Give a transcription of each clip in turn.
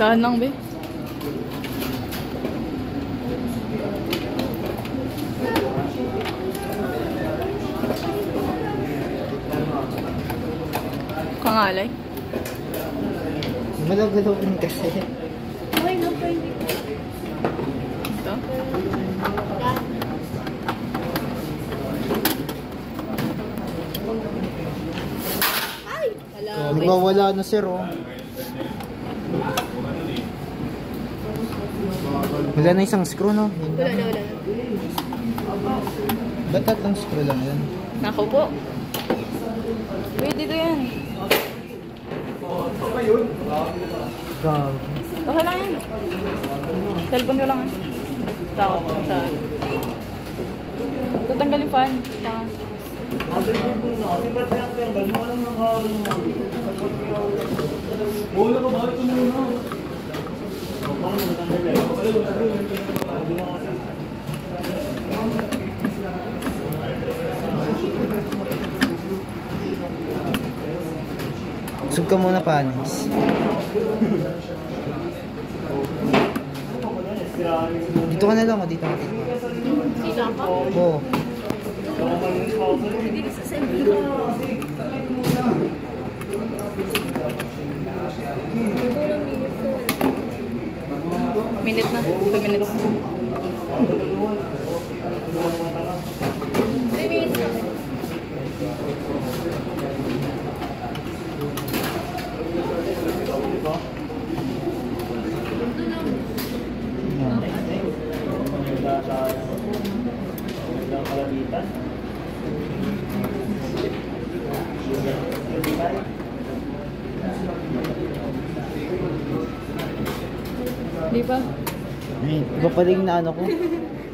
Daan lang, be. Kangalay. Malagalawin kasi. Okay, no, pwede. Ito? Ay! Nagwawala na sir, oh. Wala na isang screw, no? Wala na. Ba't tatlong screw lang yan? Naku po. Wait, dito yan. Grabe. Okay lang yan. Cellphone ko lang yan. Takot ko sa... Tatanggal yung fan. Sug ka muna, panis. Dito ka na lang, dito ka. Dito ako? Oo. Dito sa cellphone. Minute na. 2 minutes. 3 minutes na. Di ba? Iba pa rin na ano ko.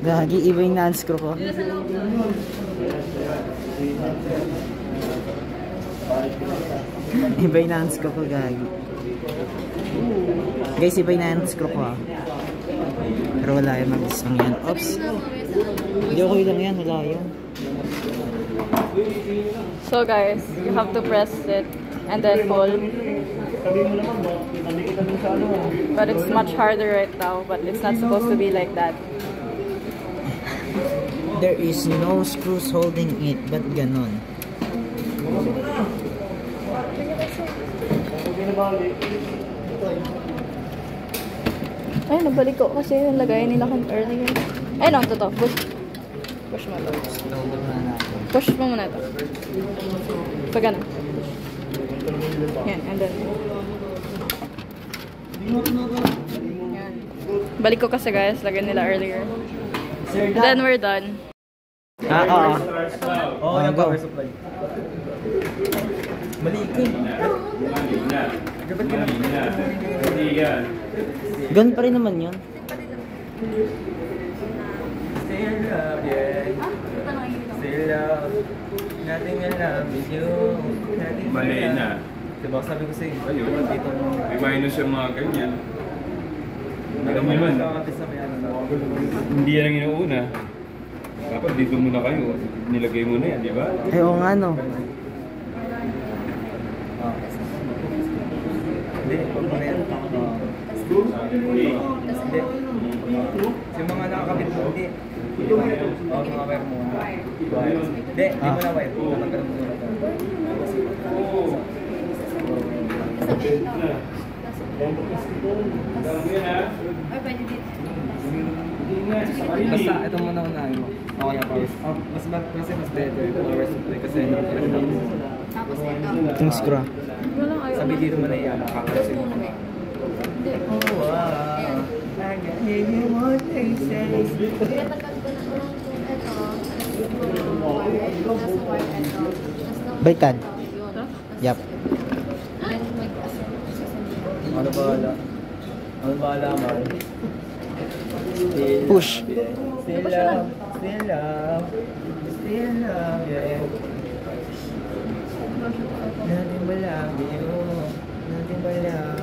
Gagi, iba yung na-unscrew ko. Iba yung na-unscrew ko, gagi. Guys, iba yung na-unscrew ko, ah. Pero wala yung mag-is lang yan. Oops. Hindi okay lang yan, wala yun. So guys, you have to press it and then pull. But it's much harder right now, but it's not supposed to be like that. There is no screws holding it, but ganon. Ay, nabalik ko kasi yung lagay nila kan earlier. Ay, no, ito. Push mo ito. Push mo muna ito. Pag ano. Yan, and then. Yan. Balik ko kasi guys, lagay nila earlier. Then we're done. Oo. Oo, yung power supply. Mali ko. Ganun pa rin naman yun. Still love, yeah. Still love. Nothing will love is you. Mali na. Diba sabi ko sa'yo, Ayun. dito mo. May minus yung mga ganyan. Alam mo naman, hindi yan ang inuuna. Dapat dito muna kayo. Nilagay mo na yan, di ba? Ay, oo nga, no. Hindi, huwag mo na yan. Hindi. Yung mga nakakabit mo, hindi. Oo, mga wire mo. Hindi, hindi mo na wire. Natanggal mo na ito. Basta ito muna unahin mo. Okay, power. Kasi mas better power supply kasi Tapos ito. Itong screw. Walang ayaw. sabi dito mo na yan, nakakalasin mo. Hindi. Oh, wow. I can hear you what they say. Pinatagal ko na ito. Nasa wire ito. Baliktad. Ito? Yup. Then Ano bahala? Ano bahala man? Push. Still love, still love, still love, yeah. Nothing but love you, nothing but love,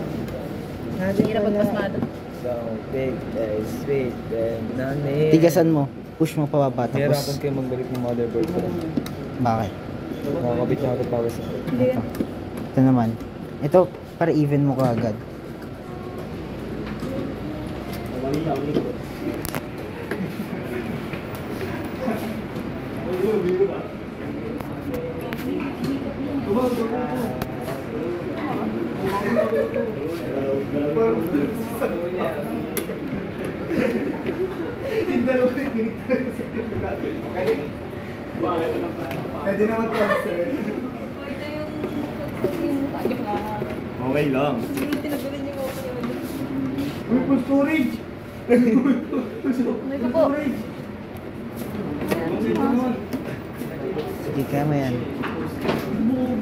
nothing Hirap but love. magpasmado. So big, very sweet, and nothing. Tigasan mo. Push mo pababa. Hirapan Tapos, kayo magbalik ng motherboard ko. bakit? Nakakabit na ako power supply. Hindi. Ito naman. Ito, para even mo kaagad. Pwede naman transfer. Okay lang. Uy, full storage! May ko po. Sige, kaya mo yan.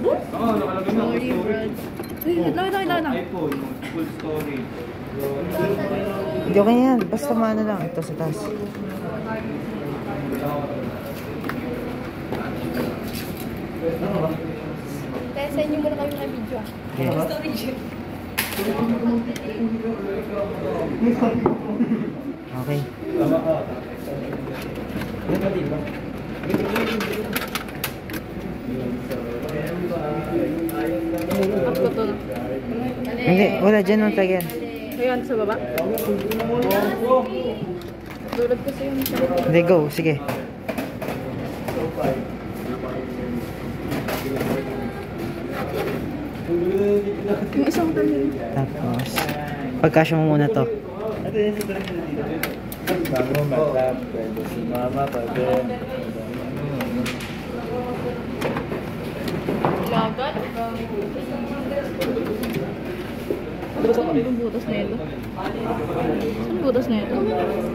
Oo, nakalagay na. Sorry, Brad. Uy, laki. iPhone, full storage. Hindi okay yan. Basta maano lang. Ito sa taas. Kaya sa inyo muna kami na video ah. Okay. Storage. Okay. Up ko to. Hindi, wala dyan nung tagyan. Ayan, sa baba. Dulad ko sa yung salit. Hindi, go. Sige. Yung isang tanin. Tapos, pagkasya mo muna to. Bago matap, pwede si mama pa din. Lagat. Ano ba yung butas na ito? Saan yung butas na ito?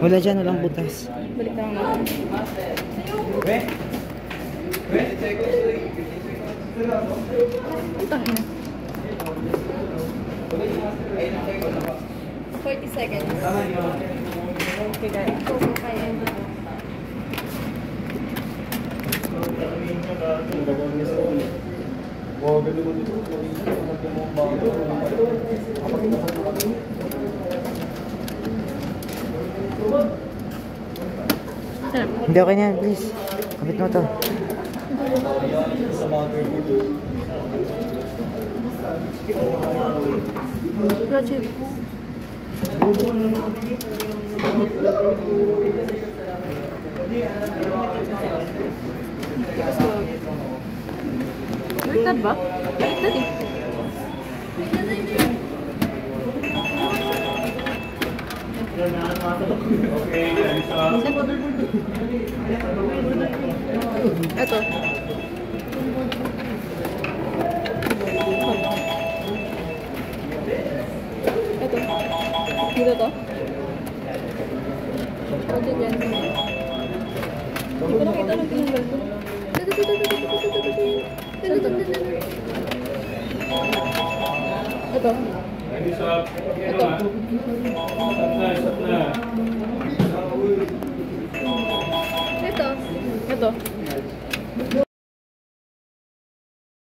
Wala dyan, walang butas. Balik na lang natin. Utang ina. 40 seconds. Okay guys. Hindi, okay na yan. Please. Kapit mo to. Roger. Baliktad ba? Baliktad eh. Ito. Ito. Dito to. Ito dyan. Hindi ko nakita ng tinanggal ko. Ito. Ito.